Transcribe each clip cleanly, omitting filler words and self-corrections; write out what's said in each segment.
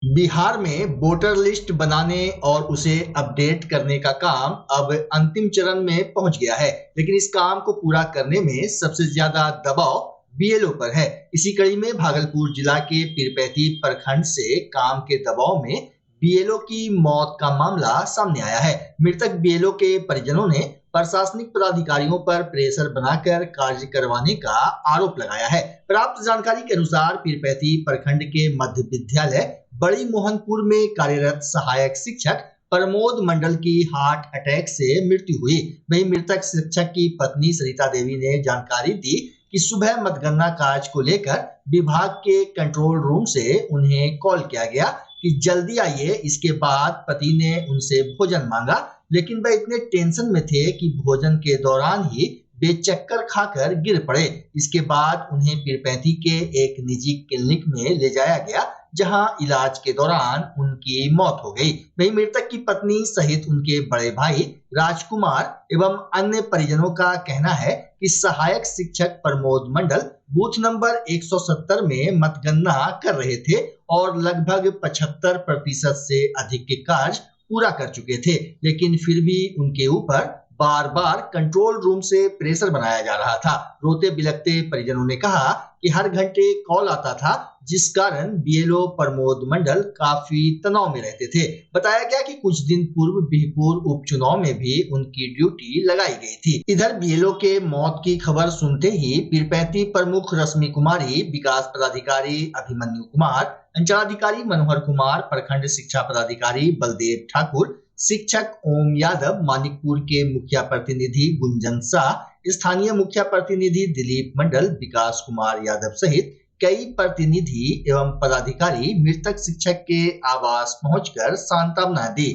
बिहार में voter list बनाने और उसे अपडेट करने का काम अब अंतिम चरण में पहुंच गया है, लेकिन इस काम को पूरा करने में सबसे ज्यादा दबाव बीएलओ पर है। इसी कड़ी में भागलपुर जिला के पीरपैंती प्रखंड से काम के दबाव में बीएलओ की मौत का मामला सामने आया है। मृतक बीएलओ के परिजनों ने प्रशासनिक पदाधिकारियों पर प्रेशर बनाकर कार्य करवाने का आरोप लगाया है। प्राप्त जानकारी के अनुसार पीरपैंती प्रखंड के मध्य विद्यालय बड़ी मोहनपुर में कार्यरत सहायक शिक्षक प्रमोद मंडल की हार्ट अटैक से मृत्यु हुई। वहीं मृतक शिक्षक की पत्नी सरिता देवी ने जानकारी दी कि सुबह मतगणना कार्य को लेकर विभाग के कंट्रोल रूम से उन्हें कॉल किया गया कि जल्दी आइए। इसके बाद पति ने उनसे भोजन मांगा, लेकिन वह इतने टेंशन में थे कि भोजन के दौरान ही बेचक्कर खाकर गिर पड़े। इसके बाद उन्हें पीरपैंती के एक निजी क्लिनिक में ले जाया गया, जहां इलाज के दौरान उनकी मौत हो गई। वहीं मृतक की पत्नी सहित उनके बड़े भाई राजकुमार एवं अन्य परिजनों का कहना है कि सहायक शिक्षक प्रमोद मंडल बूथ नंबर 170 में मतगणना कर रहे थे और लगभग 75% से अधिक के कार्य पूरा कर चुके थे, लेकिन फिर भी उनके ऊपर बार बार कंट्रोल रूम से प्रेशर बनाया जा रहा था। रोते बिलखते परिजनों ने कहा कि हर घंटे कॉल आता था, जिस कारण बीएलओ प्रमोद मंडल काफी तनाव में रहते थे। बताया गया कि कुछ दिन पूर्व बिहपुर उपचुनाव में भी उनकी ड्यूटी लगाई गई थी। इधर बीएलओ के मौत की खबर सुनते ही पीरपैंती प्रमुख रश्मि कुमारी, विकास पदाधिकारी अभिमन्यु कुमार, अंचलाधिकारी मनोहर कुमार, प्रखंड शिक्षा पदाधिकारी बलदेव ठाकुर, शिक्षक ओम यादव, मानिकपुर के मुखिया प्रतिनिधि गुंजन शाह, स्थानीय मुखिया प्रतिनिधि दिलीप मंडल, विकास कुमार यादव सहित कई प्रतिनिधि एवं पदाधिकारी मृतक शिक्षक के आवास पहुंचकर सांत्वना दी।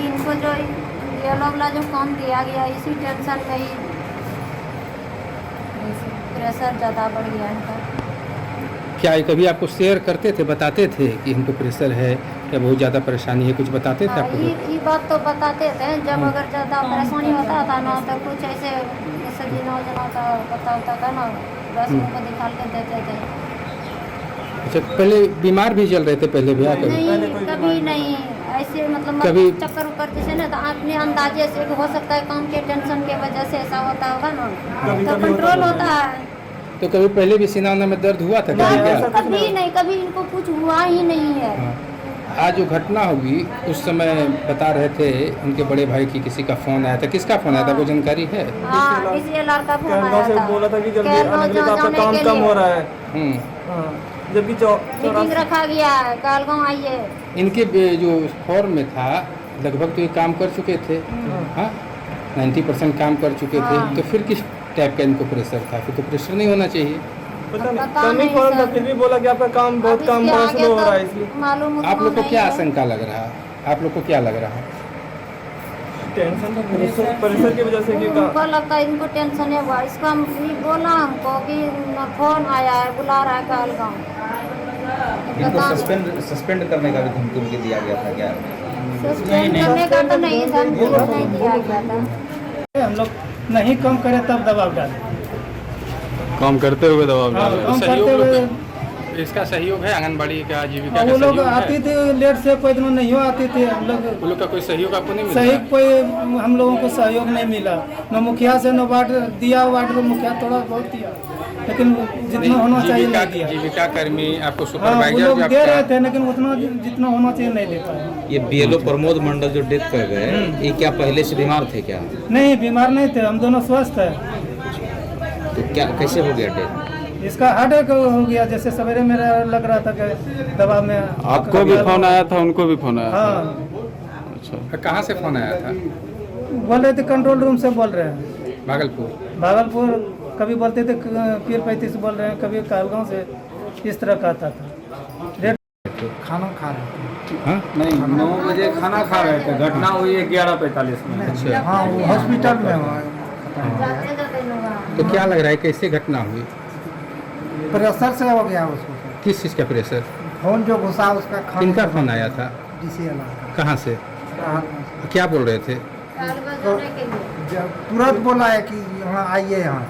इनको जो ये लोग जो काम दिया गया, इसी टेंशन में ही प्रेशर ज्यादा बढ़ गया इनका। क्या कभी आपको शेयर करते थे, बताते थे कि हमको प्रेशर है या बहुत ज़्यादा परेशानी है, कुछ बताते थे आपको? ये बात तो बताते थे। जब अगर ज़्यादा परेशानी होता था ना, तो कुछ ऐसे जना होता था ना, बस उनको निकाल के देते थे। अच्छा, पहले बीमार भी चल रहे थे पहले भी? नहीं, कभी नहीं ऐसे, मतलब कभी चक्कर उक्कर जैसे ना, तो अपने अंदाजे से हो सकता है काम के टेंशन के वजह से ऐसा होता होगा ना, तो कंट्रोल होता है। तो कभी पहले भी सीना में दर्द हुआ था? कभी नहीं, कभी इनको कुछ हुआ ही नहीं है। आज जो घटना होगी उस समय बता रहे थे उनके बड़े भाई की किसी का फोन आया था। किसका फोन आया था, कोई जानकारी है? DCLR का फोन आया था, बोला था कि जल्दी आने के लिए आपका काम कम हो रहा है। जबकि मीटिंग रखा गया है, कहलगांव आइए। इनके जो फॉर्म में था लगभग तो ये काम कर चुके थे, हाँ 90% काम कर चुके थे, तो फिर किस टाइप का इनको प्रेशर था? फिर तो प्रेशर नहीं होना चाहिए। पता नहीं फॉर्म था, फिर भी बोला कि आपका काम बहुत कम हो रहा है, इसलिए। आप लोग को क्या आशंका लग रहा है? आप लोग को क्या लग रहा है? टेंशन तो प्रेशर की वजह से उनको लगता है, इनको टेंशन है। इसको हम बोला हमको कि फोन आया है, बुला रहा है कहलगांव। इनको सस्पेंड करने का भी धमकी दिया गया था क्या? सस्पेंड करने का तो नहीं, धमकी नहीं दिया गया था। हम लोग नहीं कम करे तब दबाव डाले, काम करते हुए दबाव डाले। इसका सहयोग है आंगनबाड़ी का, जीविका वो लोग आती थी लेट से, कोई दिन नहीं आती थी। हम लोग का कोई सहयोग आपको नहीं मिला? सही कोई हम लोगों को सहयोग नहीं मिला, न मुखिया से न वार्ड दिया, वार्ड में मुखिया थोड़ा बहुत दिया, लेकिन जितना होना चाहिए नहीं दिया। जीविका कर्मी आपको वो सुपरवाइजर लोग दे रहे थे, लेकिन उतना जितना होना चाहिए नहीं दे पाए। ये बीएलओ प्रमोद मंडल जो डेथ कर गए, ये क्या पहले से बीमार थे क्या? नहीं, बीमार नहीं थे, हम दोनों स्वस्थ है। तो क्या कैसे हो गया डेथ? इसका हार्ट अटैक हो गया, जैसे सवेरे मेरा लग रहा था कि दवा में। आपको भी फोन आया था, उनको भी फोन आया था? हाँ। अच्छा, कहाँ से फोन आया था? बोल रहे थे कंट्रोल रूम से बोल रहे हैं, भागलपुर। कभी बोलते थे पीरपैंती से बोल रहे हैं, कभी कहलगांव से, इस तरह का आता था। खाना खा रहे थे? हाँ? नहीं, 9 बजे खाना खा रहे थे, घटना हुई 11:45 में। अच्छा, हाँ, वो हॉस्पिटल में हुआ। तो क्या लग रहा है कैसे घटना हुई? प्रेशर से हो गया उसको। किस चीज़ का प्रेशर? फोन जो घुसा उसका। किनका फोन आया था? DCLR। कहाँ से? क्या बोल रहे थे? तो तुरंत बोला है कि यहाँ आइए, यहाँ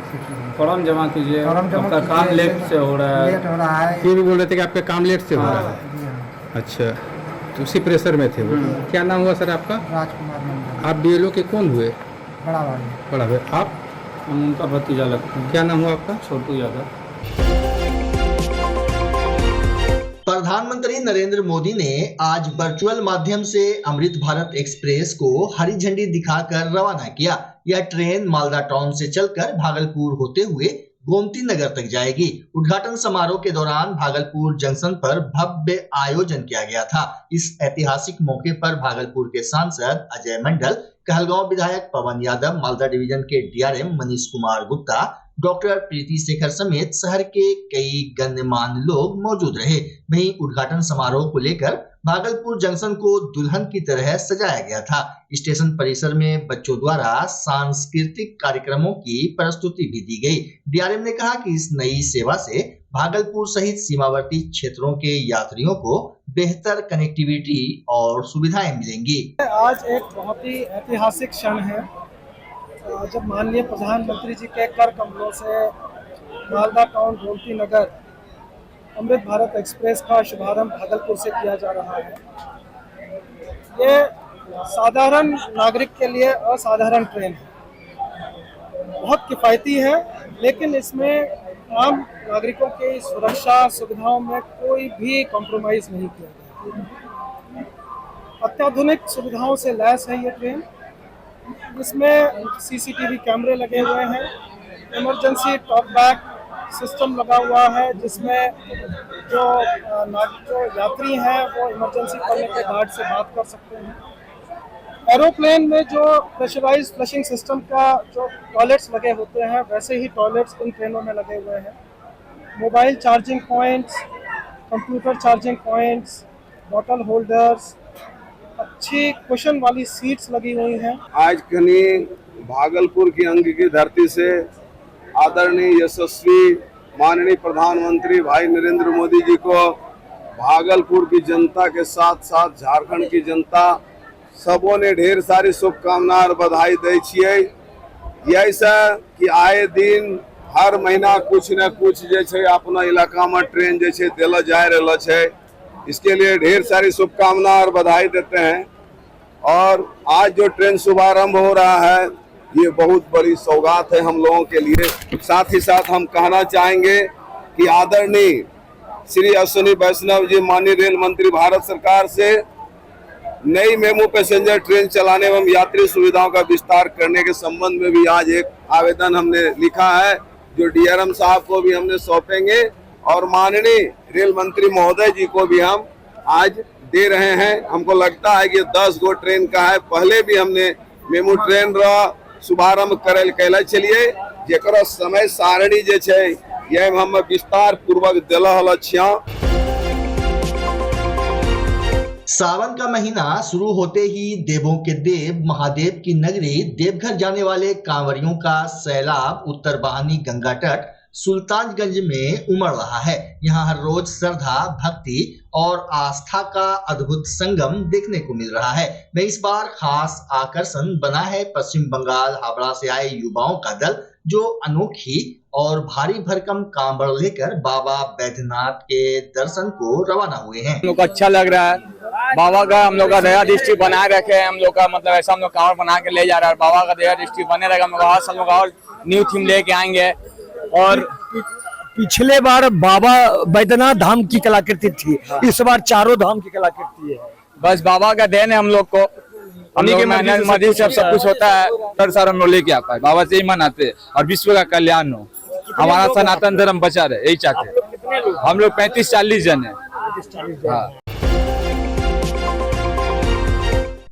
फॉर्म जमा कीजिए, फॉर्म जमा आपका काम कीजिए, लेट से हो रहा है। लेट हो रहा है। फिर भी बोल रहे थे कि आपका काम लेट से हो रहा है। अच्छा, तो उसी प्रेशर में थे वो। क्या नाम हुआ सर आपका? राजकुमार मंडल। आप बीएलओ के कौन हुए? बड़ा भाई। बड़ा हुए। आप? हम उनका भतीजा लगते हैं। क्या नाम हुआ आपका? छोटू यादव। प्रधानमंत्री नरेंद्र मोदी ने आज वर्चुअल माध्यम से अमृत भारत एक्सप्रेस को हरी झंडी दिखाकर रवाना किया। यह ट्रेन मालदा टाउन से चलकर भागलपुर होते हुए गोमती नगर तक जाएगी। उद्घाटन समारोह के दौरान भागलपुर जंक्शन पर भव्य आयोजन किया गया था। इस ऐतिहासिक मौके पर भागलपुर के सांसद अजय मंडल, कहलगांव विधायक पवन यादव, मालदा डिवीजन के डीआरएम मनीष कुमार गुप्ता, डॉक्टर प्रीति शेखर समेत शहर के कई गण्यमान्य लोग मौजूद रहे। वहीं उद्घाटन समारोह को लेकर भागलपुर जंक्शन को दुल्हन की तरह सजाया गया था। स्टेशन परिसर में बच्चों द्वारा सांस्कृतिक कार्यक्रमों की प्रस्तुति भी दी गई। डीआरएम ने कहा कि इस नई सेवा से भागलपुर सहित सीमावर्ती क्षेत्रों के यात्रियों को बेहतर कनेक्टिविटी और सुविधाएं मिलेंगी। आज एक बहुत ही ऐतिहासिक क्षण है जब माननीय प्रधानमंत्री जी के कर कमलों से मालदा टाउन गोमती नगर अमृत भारत एक्सप्रेस का शुभारंभ भागलपुर से किया जा रहा है। ये साधारण नागरिक के लिए असाधारण ट्रेन है, बहुत किफ़ायती है, लेकिन इसमें आम नागरिकों की सुरक्षा सुविधाओं में कोई भी कॉम्प्रोमाइज़ नहीं किया गया। अत्याधुनिक सुविधाओं से लैस है ये ट्रेन। इसमें सीसीटीवी कैमरे लगे हुए हैं, इमरजेंसी टॉक बैक सिस्टम लगा हुआ है, जिसमें जो यात्री हैं वो इमरजेंसी कॉल के गार्ड से बात कर सकते हैं। एरोप्लेन में जो प्रेशराइज्ड फ्लशिंग सिस्टम का जो टॉयलेट्स लगे होते हैं, वैसे ही टॉयलेट्स इन ट्रेनों में लगे हुए हैं। Mobile charging points, computer charging points, bottle holders, अच्छी कुशन वाली सीट्स लगी हुई हैं। आज कनी भागलपुर की अंग की धरती से आदरणीय यशस्वी माननीय प्रधानमंत्री भाई नरेंद्र मोदी जी को भागलपुर की जनता के साथ साथ झारखंड की जनता सबों ने ढेर सारी शुभकामना और बधाई दै छियै। ऐसा कि आए दिन हर महीना कुछ न कुछ जे अपना इलाका में ट्रेन जे दिला जा रहा है, इसके लिए ढेर सारी शुभकामना और बधाई देते हैं। और आज जो ट्रेन शुभारंभ हो रहा है, ये बहुत बड़ी सौगात है हम लोगों के लिए। साथ ही साथ हम कहना चाहेंगे कि आदरणीय श्री अश्विनी वैष्णव जी माननीय रेल मंत्री भारत सरकार से नई मेमू पैसेंजर ट्रेन चलाने एवं यात्री सुविधाओं का विस्तार करने के संबंध में भी आज एक आवेदन हमने लिखा है, जो डीआरएम साहब को भी हमने सौंपेंगे और माननीय रेल मंत्री महोदय जी को भी हम आज दे रहे हैं। हमको लगता है कि 10 गो ट्रेन का है। पहले भी हमने मेमू ट्रेन रा शुभारंभ करे चलिए, जेकरा समय सारणी जे छै ये हम विस्तार पूर्वक दिला हल छिया। सावन का महीना शुरू होते ही देवों के देव महादेव की नगरी देवघर जाने वाले कांवरियों का सैलाब उत्तर वाहिनी गंगा तट सुल्तानगंज में उमड़ रहा है। यहाँ हर रोज श्रद्धा, भक्ति और आस्था का अद्भुत संगम देखने को मिल रहा है। वह इस बार खास आकर्षण बना है पश्चिम बंगाल हावड़ा से आए युवाओं का दल, जो अनोखी और भारी भरकम कांवड़ लेकर बाबा बैद्यनाथ के दर्शन को रवाना हुए हैं। हम लोग को अच्छा लग रहा है, बाबा का हम लोग का दया दृष्टि बनाए रखे हैं। हम लोग का मतलब ऐसा हम लोग कांवड़ बना के ले जा रहा है, बाबा का दया दृष्टि बने रहेगा। हम लोग और न्यू थीम लेके आएंगे। और पिछले बार बाबा बैद्यनाथ धाम की कलाकृति थी, इस बार चारों धाम की कलाकृति है। बस बाबा का देन है हम लोग को, हम लोग मेहनत मदद सब कुछ होता है। हर साल हम लोग लेके आ पाए, बाबा से ही मनाते और विश्व का कल्याण हो, हमारा सनातन धर्म बचा रहे, यही चाहते। हम लोग 35-40 जन है।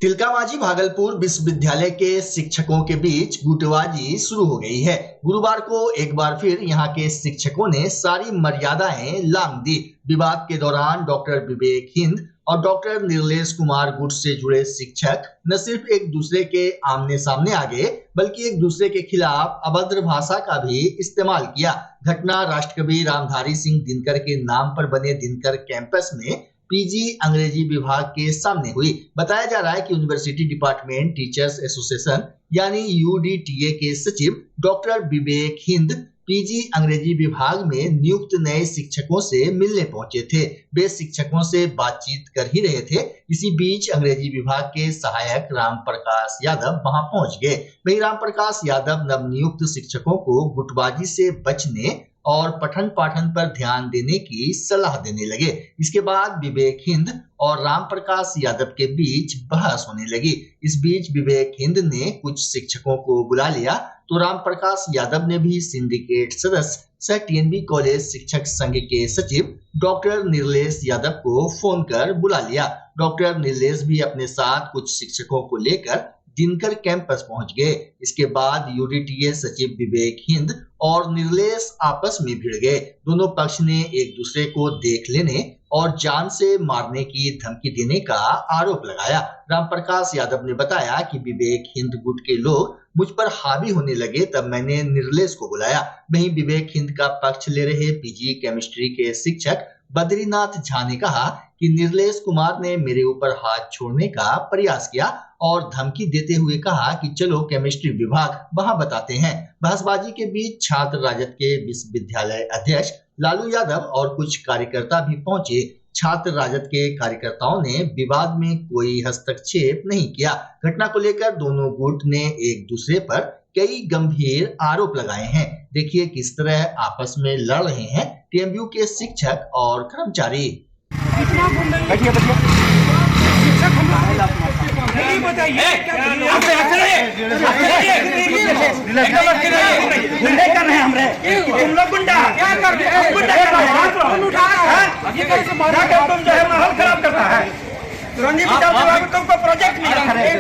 तिलकामाझी भागलपुर विश्वविद्यालय के शिक्षकों के बीच गुटबाजी शुरू हो गई है। गुरुवार को एक बार फिर यहां के शिक्षकों ने सारी मर्यादाएं लांघ दी। विवाद के दौरान डॉक्टर विवेक हिंद और डॉक्टर नीलेश कुमार गुट से जुड़े शिक्षक न सिर्फ एक दूसरे के आमने सामने आ गए, बल्कि एक दूसरे के खिलाफ अभद्र भाषा का भी इस्तेमाल किया। घटना राष्ट्रकवि रामधारी सिंह दिनकर के नाम पर बने दिनकर कैंपस में पीजी अंग्रेजी विभाग के सामने हुई। बताया जा रहा है कि यूनिवर्सिटी डिपार्टमेंट टीचर्स एसोसिएशन यानी यूडीटीए के सचिव डॉक्टर विवेक हिंद पीजी अंग्रेजी विभाग में नियुक्त नए शिक्षकों से मिलने पहुंचे थे। वे शिक्षकों से बातचीत कर ही रहे थे, इसी बीच अंग्रेजी विभाग के सहायक राम प्रकाश यादव वहां पहुंच गए। वहीं राम प्रकाश यादव नवनियुक्त शिक्षकों को गुटबाजी से बचने और पठन पाठन पर ध्यान देने की सलाह देने लगे। इसके बाद विवेक हिंद और राम प्रकाश यादव के बीच बहस होने लगी। इस बीच विवेक हिंद ने कुछ शिक्षकों को बुला लिया तो राम प्रकाश यादव ने भी सिंडिकेट सदस्य सह टीएनबी कॉलेज शिक्षक संघ के सचिव डॉक्टर निर्लेश यादव को फोन कर बुला लिया। डॉक्टर निर्लेश भी अपने साथ कुछ शिक्षकों को लेकर दिनकर कैंपस पहुंच गए। इसके बाद यूडीटीए सचिव विवेक हिंद और निर्लेश आपस में भिड़ गए। दोनों पक्ष ने एक दूसरे को देख लेने और जान से मारने की धमकी देने का आरोप लगाया। राम प्रकाश यादव ने बताया कि विवेक हिंद गुट के लोग मुझ पर हावी होने लगे, तब मैंने निर्लेश को बुलाया। वहीं विवेक हिंद का पक्ष ले रहे पीजी केमिस्ट्री के शिक्षक बद्रीनाथ झा ने कहा कि निर्लेश कुमार ने मेरे ऊपर हाथ छोड़ने का प्रयास किया और धमकी देते हुए कहा कि चलो केमिस्ट्री विभाग वहां बताते हैं। बहसबाजी के बीच छात्र राजद के विश्वविद्यालय अध्यक्ष लालू यादव और कुछ कार्यकर्ता भी पहुंचे। छात्र राजद के कार्यकर्ताओं ने विवाद में कोई हस्तक्षेप नहीं किया। घटना को लेकर दोनों गुट ने एक दूसरे पर कई गंभीर आरोप लगाए हैं। देखिए किस तरह आपस में लड़ रहे हैं टीएमयू के शिक्षक और कर्मचारी। तुमको प्रोजेक्ट नहीं रख रहे,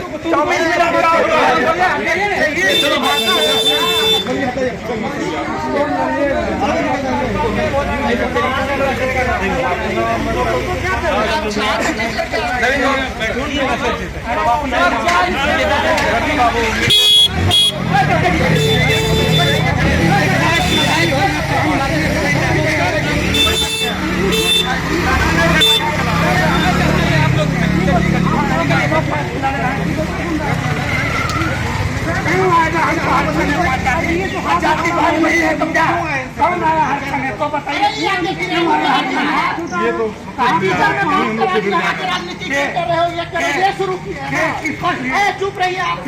24 चुप रहिए आप।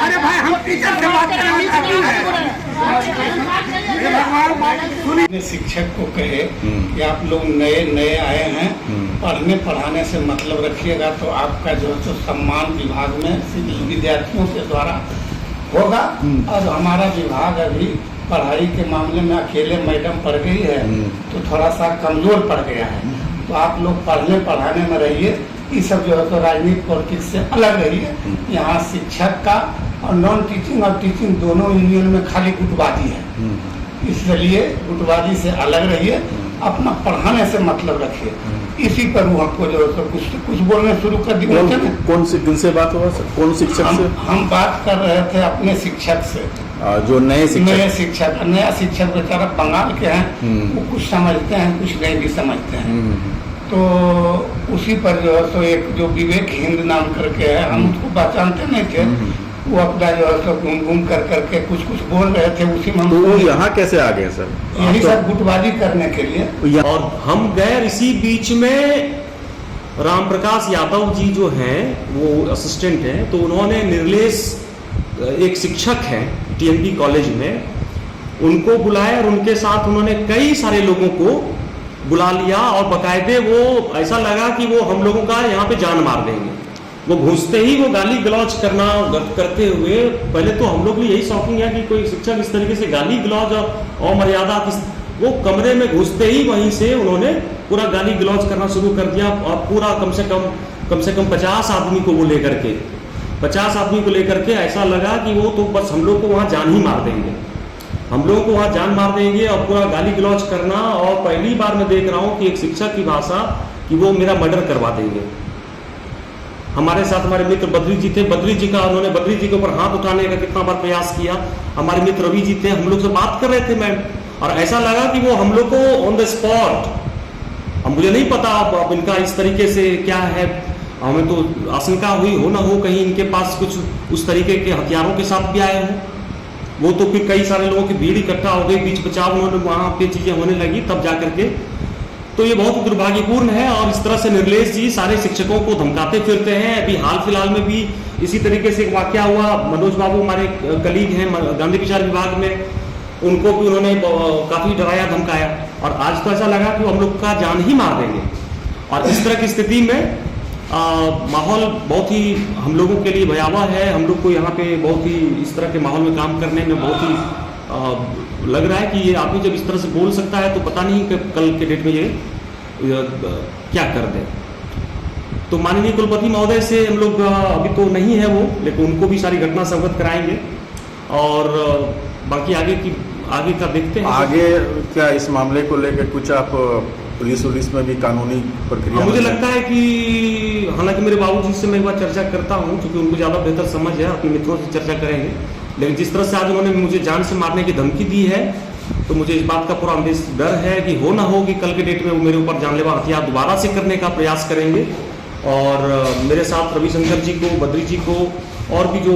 अरे भाई हम टीचर से बात कर रहे हैं। शिक्षक को कहे कि आप लोग नए आए हैं, पढ़ने पढ़ाने से मतलब रखिएगा तो आपका जो है सम्मान विभाग में विद्यार्थियों के द्वारा होगा। और हमारा विभाग अभी पढ़ाई के मामले में अकेले मैडम पढ़ गई है तो थोड़ा सा कमजोर पड़ गया है, तो आप लोग पढ़ने पढ़ाने में रहिए। ये सब जो है तो राजनीति पॉलिटिक्स से अलग रहिए। यहाँ शिक्षक का और नॉन टीचिंग और टीचिंग दोनों यूनियन में खाली गुटबाजी है, इसलिए गुटबाजी से अलग रहिए, अपना पढ़ाने से मतलब रखिए। इसी पर वो हमको जो है कुछ बोलने शुरू कर दिए। कौन से किन से बात हुआ सर? कौन शिक्षक से? हम बात कर रहे थे अपने शिक्षक से, जो नया शिक्षक बेचारा बंगाल के हैं, वो कुछ समझते हैं कुछ नहीं भी समझते हैं। तो उसी पर जो है तो एक जो विवेक हिंद नाम करके है, हम उसको पहचानते नहीं थे, वो अपना जो है तो घूम कर करके कुछ बोल रहे थे, उसी में हम तो यहाँ कैसे आ गए सर? यही सब गुटबाजी करने के लिए। और हम गए इसी बीच में राम प्रकाश यादव जी जो हैं वो असिस्टेंट हैं, तो उन्होंने निर्लेश एक शिक्षक हैं टीएनबी कॉलेज में, उनको बुलाया और उनके साथ उन्होंने कई सारे लोगों को बुला लिया और बकायदे वो ऐसा लगा कि वो हम लोगों का यहाँ पे जान मार देंगे। वो घुसते ही वो गाली गलौज करते हुए, पहले तो हम लोग भी यही शॉकिंग है कि कोई शिक्षक इस तरीके से गाली गलौज और मर्यादा, वो कमरे में घुसते ही वहीं से उन्होंने पूरा गाली गलौज करना शुरू कर दिया। और पूरा कम से कम 50 आदमी को वो लेकर के 50 आदमी को लेकर के ऐसा लगा कि वो तो बस हम लोग को वहाँ जान ही मार देंगे, हम लोगों को वहाँ जान मार देंगे और पूरा गाली गलौज करना। और पहली बार मैं देख रहा हूँ कि एक शिक्षक की भाषा कि वो मेरा मर्डर करवा देंगे। हमारे साथ हमारे मित्र बद्री जी थे, बद्री जी के ऊपर हाथ उठाने का कितना बार प्रयास किया। हमारे मित्र रवि जी थे, हम लोग से बात कर रहे थे मैम, और ऐसा लगा कि वो हम लोग को ऑन द स्पॉट, अब मुझे नहीं पता अब इनका इस तरीके से क्या है, हमें तो आशंका हुई हो ना हो कहीं इनके पास कुछ उस तरीके के हथियारों के साथ भी आए हों। वो तो फिर कई सारे लोगों की भीड़ इकट्ठा हो गई, बीच बचाव उन्होंने वहाँ पे चीज़ें होने लगी तब जा करके। तो ये बहुत दुर्भाग्यपूर्ण है और इस तरह से निर्लेश जी सारे शिक्षकों को धमकाते फिरते हैं। अभी हाल फिलहाल में भी इसी तरीके से एक वाकया हुआ, मनोज बाबू हमारे कलीग हैं गांधी विचार विभाग में, उनको भी उन्होंने काफ़ी डराया धमकाया और आज तो ऐसा लगा कि हम लोग का जान ही मार देंगे। और इस तरह की स्थिति में माहौल बहुत ही हम लोगों के लिए भयावह है। हम लोग को यहाँ पे बहुत ही इस तरह के माहौल में काम करने में बहुत ही लग रहा है कि ये आदमी जब इस तरह से बोल सकता है तो पता नहीं कि कल के डेट में ये क्या कर दे। तो माननीय कुलपति महोदय से हम लोग अभी तो नहीं है वो, लेकिन उनको भी सारी घटना से अवगत कराएंगे और बाकी आगे का देखते हैं। आगे क्या इस मामले को लेकर कुछ आप पुलिस में भी कानूनी प्रक्रिया? मुझे लगता है कि हालांकि मेरे बाबूजी से मैं एक बार चर्चा करता हूं, क्योंकि उनको ज़्यादा बेहतर समझ है, अपने मित्रों से चर्चा करेंगे। लेकिन जिस तरह से आज उन्होंने मुझे जान से मारने की धमकी दी है तो मुझे इस बात का पूरा डर है कि हो ना हो कि कल के डेट में वो मेरे ऊपर जानलेवा हथियार दोबारा से करने का प्रयास करेंगे। और मेरे साथ रविशंकर जी को, बद्री जी को और भी जो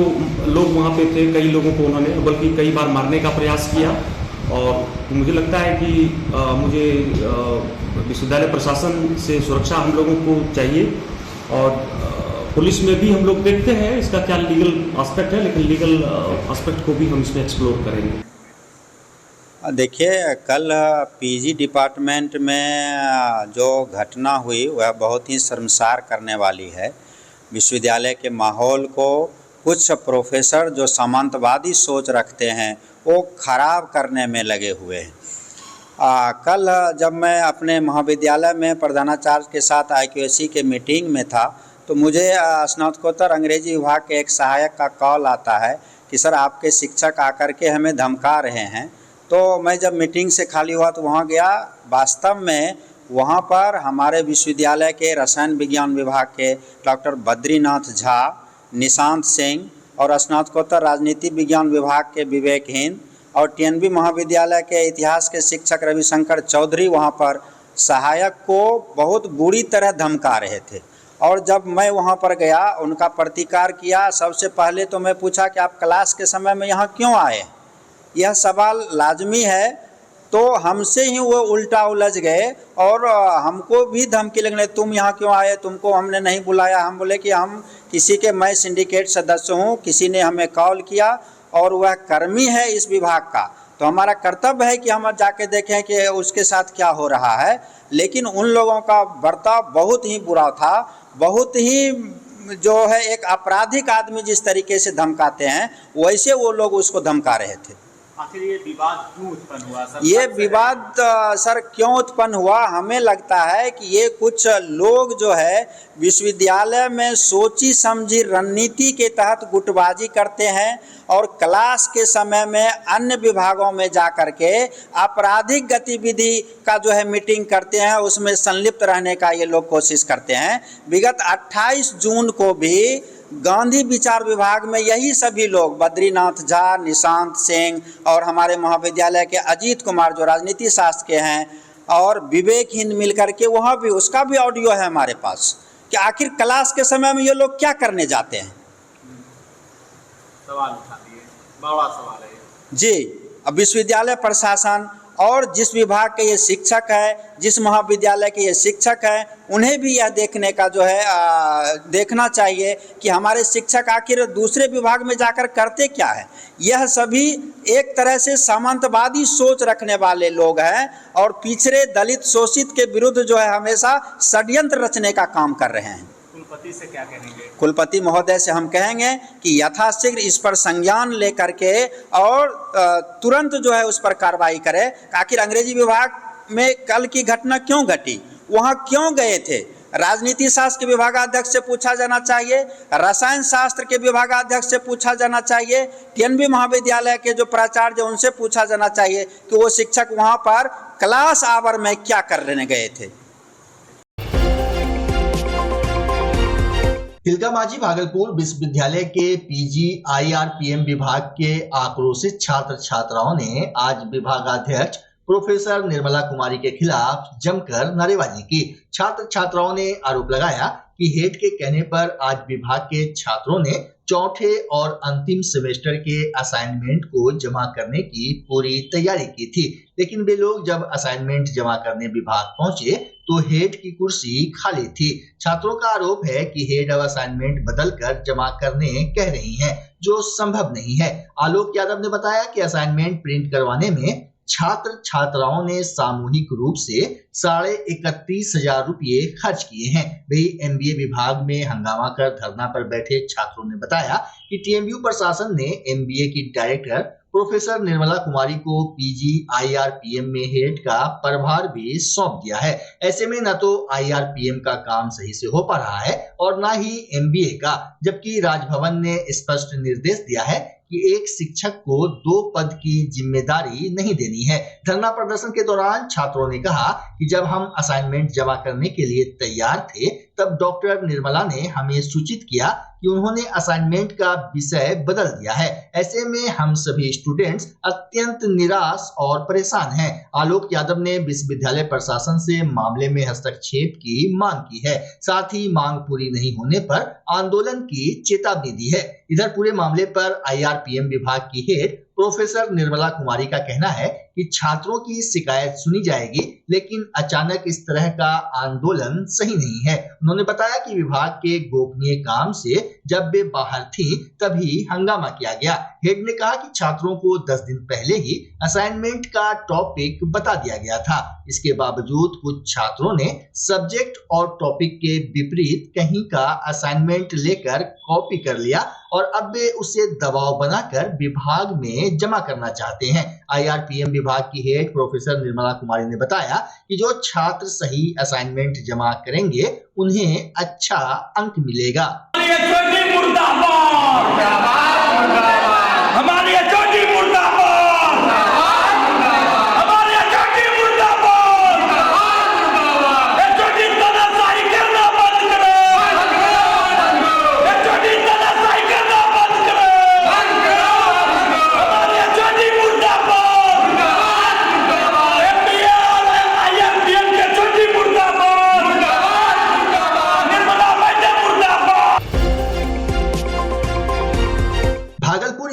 लोग वहाँ पे थे, कई लोगों को उन्होंने बल्कि कई बार मारने का प्रयास किया। और मुझे लगता है कि मुझे विश्वविद्यालय प्रशासन से सुरक्षा हम लोगों को चाहिए और पुलिस में भी हम लोग देखते हैं इसका क्या लीगल एस्पेक्ट है, लेकिन लीगल एस्पेक्ट को भी हम इसमें एक्सप्लोर करेंगे। देखिए, कल पीजी डिपार्टमेंट में जो घटना हुई वह बहुत ही शर्मसार करने वाली है। विश्वविद्यालय के माहौल को कुछ प्रोफेसर जो सामंतवादी सोच रखते हैं वो खराब करने में लगे हुए हैं। कल जब मैं अपने महाविद्यालय में प्रधानाचार्य के साथ IQAC के मीटिंग में था तो मुझे स्नातकोत्तर अंग्रेजी विभाग के एक सहायक का कॉल आता है कि सर आपके शिक्षक आकर के हमें धमका रहे हैं। तो मैं जब मीटिंग से खाली हुआ तो वहाँ गया। वास्तव में वहाँ पर हमारे विश्वविद्यालय के रसायन विज्ञान विभाग के डॉक्टर बद्रीनाथ झा, निशांत सिंह और स्नातकोत्तर राजनीति विज्ञान विभाग के विवेक हिंद और TNB महाविद्यालय के इतिहास के शिक्षक रविशंकर चौधरी वहाँ पर सहायक को बहुत बुरी तरह धमका रहे थे। और जब मैं वहाँ पर गया, उनका प्रतिकार किया, सबसे पहले तो मैं पूछा कि आप क्लास के समय में यहाँ क्यों आए, यह सवाल लाजमी है। तो हमसे ही वो उल्टा उलझ गए और हमको भी धमकी लगने, तुम यहाँ क्यों आए, तुमको हमने नहीं बुलाया। हम बोले कि हम किसी के, मैं सिंडिकेट सदस्य हूँ, किसी ने हमें कॉल किया और वह कर्मी है इस विभाग का, तो हमारा कर्तव्य है कि हम जाके देखें कि उसके साथ क्या हो रहा है। लेकिन उन लोगों का बर्ताव बहुत ही बुरा था, बहुत ही जो है एक आपराधिक आदमी जिस तरीके से धमकाते हैं वैसे वो लोग उसको धमका रहे थे। आखिर ये विवाद क्यों उत्पन्न हुआ सर? ये विवाद सर क्यों उत्पन्न हुआ, हमें लगता है कि ये कुछ लोग जो है विश्वविद्यालय में सोची समझी रणनीति के तहत गुटबाजी करते हैं और क्लास के समय में अन्य विभागों में जा कर के आपराधिक गतिविधि का जो है मीटिंग करते हैं, उसमें संलिप्त रहने का ये लोग कोशिश करते हैं। विगत 28 जून को भी गांधी विचार विभाग में यही सभी लोग, बद्रीनाथ झा, निशांत सिंह और हमारे महाविद्यालय के अजीत कुमार जो राजनीति शास्त्र के हैं और विवेक हिंद मिलकर के, वहाँ भी उसका भी ऑडियो है हमारे पास कि आखिर क्लास के समय में ये लोग क्या करने जाते हैं। सवाल उठा दिए, बड़ा सवाल है जी। अब विश्वविद्यालय प्रशासन और जिस विभाग के ये शिक्षक है, जिस महाविद्यालय के ये शिक्षक हैं, उन्हें भी यह देखने का जो है देखना चाहिए कि हमारे शिक्षक आखिर दूसरे विभाग में जाकर करते क्या है। यह सभी एक तरह से सामंतवादी सोच रखने वाले लोग हैं और पिछड़े दलित शोषित के विरुद्ध जो है हमेशा षड्यंत्र रचने का काम कर रहे हैं। कुलपति से क्या कहेंगे? कुलपति महोदय से हम कहेंगे कि यथाशीघ्र इस पर संज्ञान लेकर के और तुरंत जो है उस पर कार्रवाई करें। आखिर अंग्रेजी विभाग में कल की घटना क्यों घटी, वहाँ क्यों गए थे, राजनीति शास्त्र के विभागाध्यक्ष से पूछा जाना चाहिए, रसायन शास्त्र के विभागाध्यक्ष से पूछा जाना चाहिए, TNB महाविद्यालय के जो प्राचार्य उनसे पूछा जाना चाहिए कि वो शिक्षक वहाँ पर क्लास आवर में क्या करने गए थे। तिलकामांझी भागलपुर विश्वविद्यालय के PGIRPM विभाग के आक्रोशित छात्र छात्राओं ने आज विभागाध्यक्ष प्रोफेसर निर्मला कुमारी के खिलाफ जमकर नारेबाजी की। छात्र छात्राओं ने आरोप लगाया कि हेड के कहने पर आज विभाग के छात्रों ने चौथे और अंतिम सेमेस्टर के असाइनमेंट को जमा करने की पूरी तैयारी की थी, लेकिन वे लोग जब असाइनमेंट जमा करने विभाग पहुंचे तो हेड की कुर्सी खाली थी। छात्रों का आरोप है कि हेड अब असाइनमेंट बदलकर जमा करने कह रही हैं, जो संभव नहीं है। आलोक यादव ने बताया कि असाइनमेंट प्रिंट करवाने में छात्र छात्राओं ने सामूहिक रूप से 31,500 रुपये खर्च किए हैं। वही एमबीए विभाग में हंगामा कर धरना पर बैठे छात्रों ने बताया कि टीएमयू प्रशासन ने एमबीए की डायरेक्टर प्रोफेसर निर्मला कुमारी को पीजी आईआरपीएम में हेड का प्रभार भी सौंप दिया है। ऐसे में न तो आईआरपीएम का काम सही से हो पा रहा है और न ही एमबीए का, जबकि राजभवन ने स्पष्ट निर्देश दिया है कि एक शिक्षक को 2 पद की जिम्मेदारी नहीं देनी है। धरना प्रदर्शन के दौरान छात्रों ने कहा कि जब हम असाइनमेंट जमा करने के लिए तैयार थे तब डॉक्टर निर्मला ने हमें सूचित किया कि उन्होंने असाइनमेंट का विषय बदल दिया है। ऐसे में हम सभी स्टूडेंट्स अत्यंत निराश और परेशान हैं। आलोक यादव ने विश्वविद्यालय प्रशासन से मामले में हस्तक्षेप की मांग की है, साथ ही मांग पूरी नहीं होने पर आंदोलन की चेतावनी दी है। इधर पूरे मामले पर आईआरपीएम विभाग की हेड प्रोफेसर निर्मला कुमारी का कहना है कि छात्रों की शिकायत सुनी जाएगी, लेकिन अचानक इस तरह का आंदोलन सही नहीं है। उन्होंने बताया कि विभाग के गोपनीय काम से जब वे बाहर थी तभी हंगामा किया गया। हेड ने कहा कि छात्रों को 10 दिन पहले ही असाइनमेंट का टॉपिक बता दिया गया था। इसके बावजूद कुछ छात्रों ने सब्जेक्ट और टॉपिक के विपरीत कहीं का असाइनमेंट लेकर कॉपी कर लिया और अब वे उसे दबाव बनाकर विभाग में जमा करना चाहते हैं। आईआरपीएम विभाग की हेड प्रोफेसर निर्मला कुमारी ने बताया कि जो छात्र सही असाइनमेंट जमा करेंगे उन्हें अच्छा अंक मिलेगा।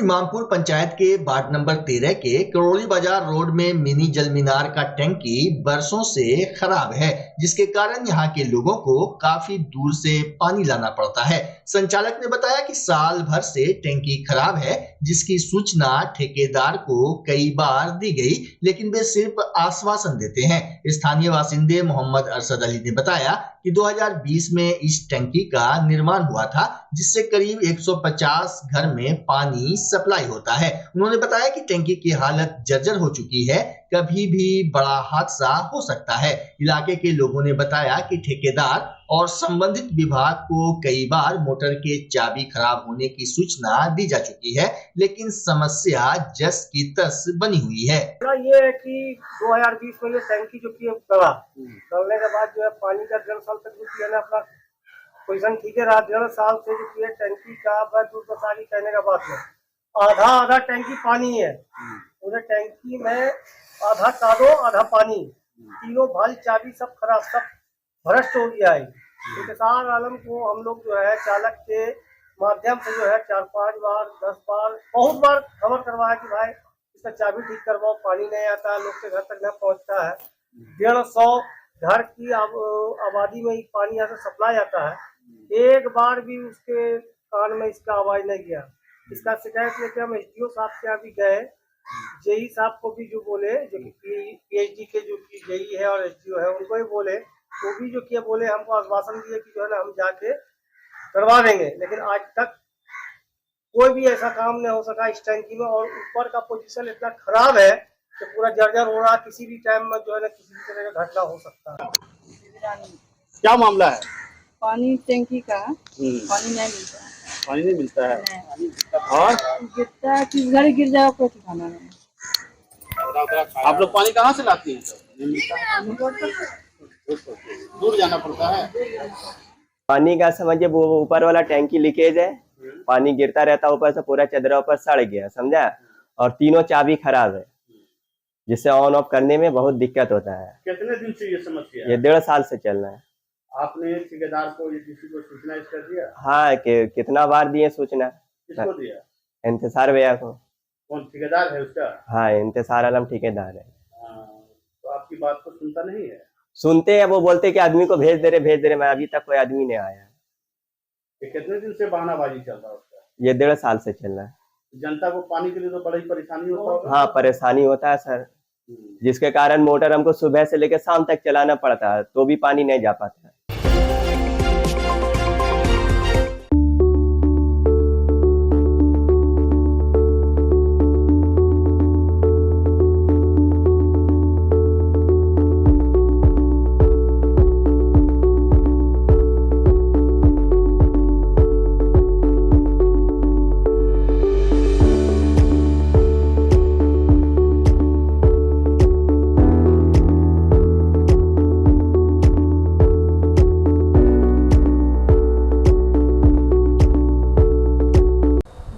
इमामपुर पंचायत के वार्ड नंबर 13 के करौली बाजार रोड में मिनी जल मीनार का टैंकी बरसों से खराब है, जिसके कारण यहाँ के लोगों को काफी दूर से पानी लाना पड़ता है। संचालक ने बताया कि साल भर से टैंकी खराब है, जिसकी सूचना ठेकेदार को कई बार दी गई, लेकिन वे सिर्फ आश्वासन देते हैं। स्थानीय बासिंदे मोहम्मद अरशद अली ने बताया कि 2020 में इस टैंकी का निर्माण हुआ था, जिससे करीब 150 घर में पानी सप्लाई होता है। उन्होंने बताया कि टैंकी की हालत जर्जर हो चुकी है, कभी भी बड़ा हादसा हो सकता है। इलाके के लोगों ने बताया कि ठेकेदार और संबंधित विभाग को कई बार मोटर के चाबी खराब होने की सूचना दी जा चुकी है, लेकिन समस्या जस की तस बनी हुई है। ये है कि 2020 में ये टैंकी जो की गलने के बाद जो है पानी का 1.5 साल तक जो किया ना अपना पोजिशन ठीक है रहा। 1.5 साल से जो किया टैंकी का दुर्दशाली कहने का बात है। आधा टैंकी पानी है, उधर टैंकी में आधा कादो आधा पानी, तीनों भाल चाबी सब खराब, सब भ्रष्ट हो गया है। ठेकेदार आलम को हम लोग जो है चालक के माध्यम से जो है 4-5 बार 10 बार बहुत बार खबर करवाया कि भाई इसका चाबी ठीक करवाओ, पानी नहीं आता, लोग के घर तक नहीं पहुंचता है। 150 घर की आबादी में पानी यहाँ से सप्लाई आता है। एक बार भी उसके कान में इसका आवाज नहीं गया। इसका शिकायत लेके हम एसडीओ साहब के यहाँ भी गए, जेई साहब को भी जो बोले, जो कि पीएचडी के जो कि जेई है और एसडीओ है उनको ही बोले, वो भी जो किया बोले हमको आश्वासन दिए कि जो है ना हम जाके करवा देंगे, लेकिन आज तक कोई भी ऐसा काम नहीं हो सका इस टैंकी में। और ऊपर का पोजीशन इतना खराब है कि पूरा जर्जर हो रहा, किसी भी टाइम में जो है ना किसी भी तरह का घटना हो सकता है। क्या मामला है? पानी टैंकी का पानी नहीं मिलता है। पानी नहीं मिलता है और गिरता है कि घर गिर जाए कोई ठिकाना नहीं। आप लोग पानी कहाँ से लाती हैं? नहीं मिलता है, दूर जाना पड़ता है। पानी का समझिए वो ऊपर वाला टैंकी लीकेज है, पानी गिरता रहता है ऊपर से, पूरा चदरा ऊपर सड़ गया, समझा। और तीनों चाबी खराब है, जिससे ऑन ऑफ करने में बहुत दिक्कत होता है। कितने दिन से ये समस्या है? ये 1.5 साल से चल रहा है। आपने ठेकेदार को ETC को सूचना इसका दिया? हाँ, कितना बार दिए सूचना। किसको दिया? इंतजार भैया को। कौन ठेकेदार है उसका? हाँ, इंतजार आलम ठेकेदार है। तो आपकी बात को सुनता नहीं है? सुनते हैं, वो बोलते कि आदमी को भेज दे रहे, मैं अभी तक कोई आदमी नहीं आया। ये कितने दिन से बहानाबाजी चल रहा है उसका? ये 1.5 साल से चल रहा है। जनता को पानी के लिए तो बड़ी परेशानी होता होगा। हाँ, परेशानी होता है सर, जिसके कारण मोटर हमको सुबह से लेकर शाम तक चलाना पड़ता है, तो भी पानी नहीं जा पाता है।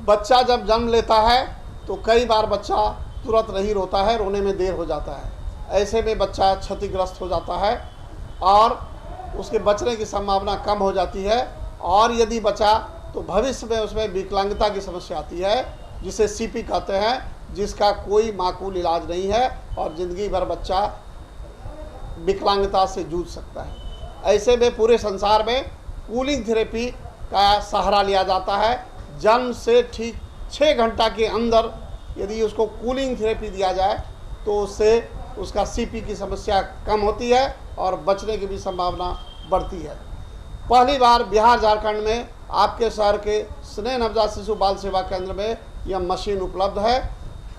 बच्चा जब जन्म लेता है तो कई बार बच्चा तुरंत नहीं रोता है, रोने में देर हो जाता है। ऐसे में बच्चा क्षतिग्रस्त हो जाता है और उसके बचने की संभावना कम हो जाती है, और यदि बचा तो भविष्य में उसमें विकलांगता की समस्या आती है, जिसे CP कहते हैं, जिसका कोई माकूल इलाज नहीं है और ज़िंदगी भर बच्चा विकलांगता से जूझ सकता है। ऐसे में पूरे संसार में कूलिंग थेरेपी का सहारा लिया जाता है। जन्म से ठीक 6 घंटा के अंदर यदि उसको कूलिंग थेरेपी दिया जाए तो उससे उसका CP की समस्या कम होती है और बचने की भी संभावना बढ़ती है। पहली बार बिहार झारखंड में आपके शहर के स्नेह नवजात शिशु बाल सेवा केंद्र में यह मशीन उपलब्ध है।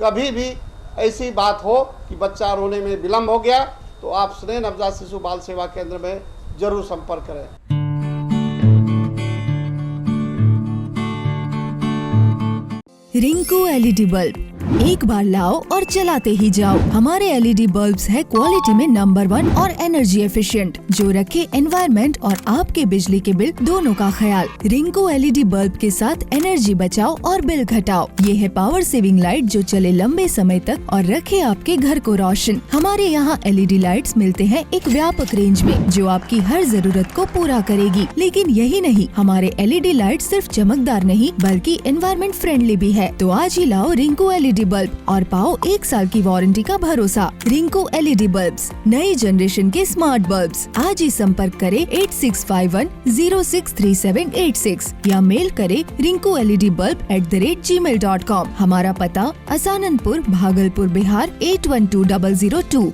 कभी भी ऐसी बात हो कि बच्चा रोने में विलम्ब हो गया तो आप स्नेह नवजात शिशु बाल सेवा केंद्र में जरूर संपर्क करें। रिंकू LED बल्ब, एक बार लाओ और चलाते ही जाओ। हमारे LED बल्ब्स है क्वालिटी में नंबर 1 और एनर्जी एफिशिएंट, जो रखे एनवायरनमेंट और आपके बिजली के बिल दोनों का ख्याल। रिंकू LED बल्ब के साथ एनर्जी बचाओ और बिल घटाओ। ये है पावर सेविंग लाइट जो चले लंबे समय तक और रखे आपके घर को रोशन। हमारे यहाँ LED लाइट्स मिलते हैं एक व्यापक रेंज में, जो आपकी हर जरूरत को पूरा करेगी। लेकिन यही नहीं, हमारे LED लाइट सिर्फ चमकदार नहीं बल्कि एनवायरनमेंट फ्रेंडली भी है। तो आज ही लाओ रिंकू LED बल्ब और पाओ 1 साल की वारंटी का भरोसा। रिंकू LED बल्ब्स, नई जनरेशन के स्मार्ट बल्ब्स। आज ही संपर्क करें 8651063786 या मेल करें rinkooledbulb@gmail.com। हमारा पता असाननपुर, भागलपुर, बिहार 812002।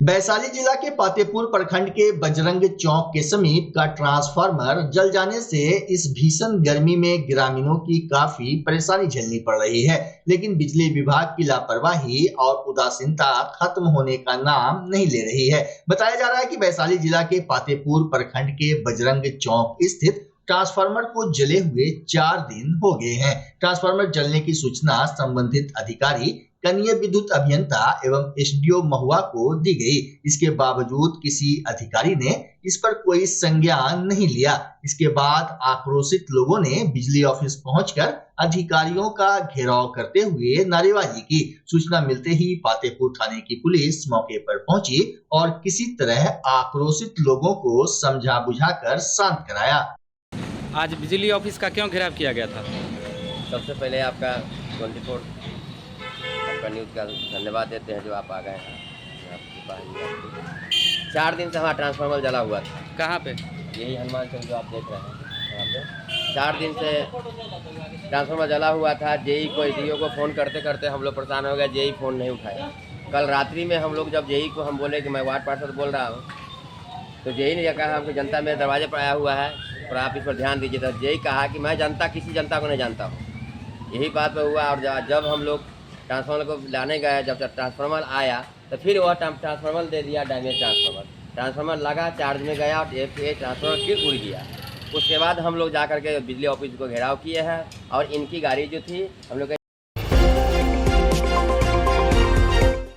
वैशाली जिला के पातेपुर प्रखंड के बजरंग चौक के समीप का ट्रांसफार्मर जल जाने से इस भीषण गर्मी में ग्रामीणों की काफी परेशानी झेलनी पड़ रही है। लेकिन बिजली विभाग की लापरवाही और उदासीनता खत्म होने का नाम नहीं ले रही है। बताया जा रहा है कि वैशाली जिला के पातेपुर प्रखंड के बजरंग चौक स्थित ट्रांसफार्मर को जले हुए 4 दिन हो गए हैं। ट्रांसफार्मर जलने की सूचना संबंधित अधिकारी, कनीय विद्युत अभियंता एवं SDO महुआ को दी गई। इसके बावजूद किसी अधिकारी ने इस पर कोई संज्ञान नहीं लिया। इसके बाद आक्रोशित लोगों ने बिजली ऑफिस पहुंचकर अधिकारियों का घेराव करते हुए नारेबाजी की। सूचना मिलते ही पातेपुर थाने की पुलिस मौके पर पहुंची और किसी तरह आक्रोशित लोगों को समझा बुझाकर शांत कराया। आज बिजली ऑफिस का क्यों घेराव किया गया था? सबसे पहले आपका 24 आपका न्यूज़ का धन्यवाद देते हैं जो आप आ गए हैं। 4 दिन से हमारा ट्रांसफार्मर जला हुआ था। कहाँ पे? यही हनुमान चौक जो आप देख रहे हैं यहाँ पे 4 दिन से ट्रांसफार्मर जला हुआ था। जेई को SDO को फ़ोन करते करते हम लोग परेशान हो गए। जेई फ़ोन नहीं उठाया। कल रात्रि में हम लोग जब जेई को हम बोले कि मैं वार्ड पार्षद बोल रहा हूँ, तो जेई ने कहा हमको जनता मेरे दरवाजे पर आया हुआ है और आप इस पर ध्यान दीजिए। तो जेई कहा कि मैं किसी जनता को नहीं जानता हूँ। यही बात पर हुआ। और जब हम लोग ट्रांसफार्मर को लाने गए, जब ट्रांसफार्मर आया तो फिर वह ट्रांसफार्मर दे दिया डैमेज ट्रांसफार्मर। ट्रांसफार्मर लगा, चार्ज में गया और ट्रांसफार्मर फिर उड़ गया। उसके बाद हम लोग जा करके बिजली ऑफिस को घेराव किए हैं और इनकी गाड़ी जो थी हम लोग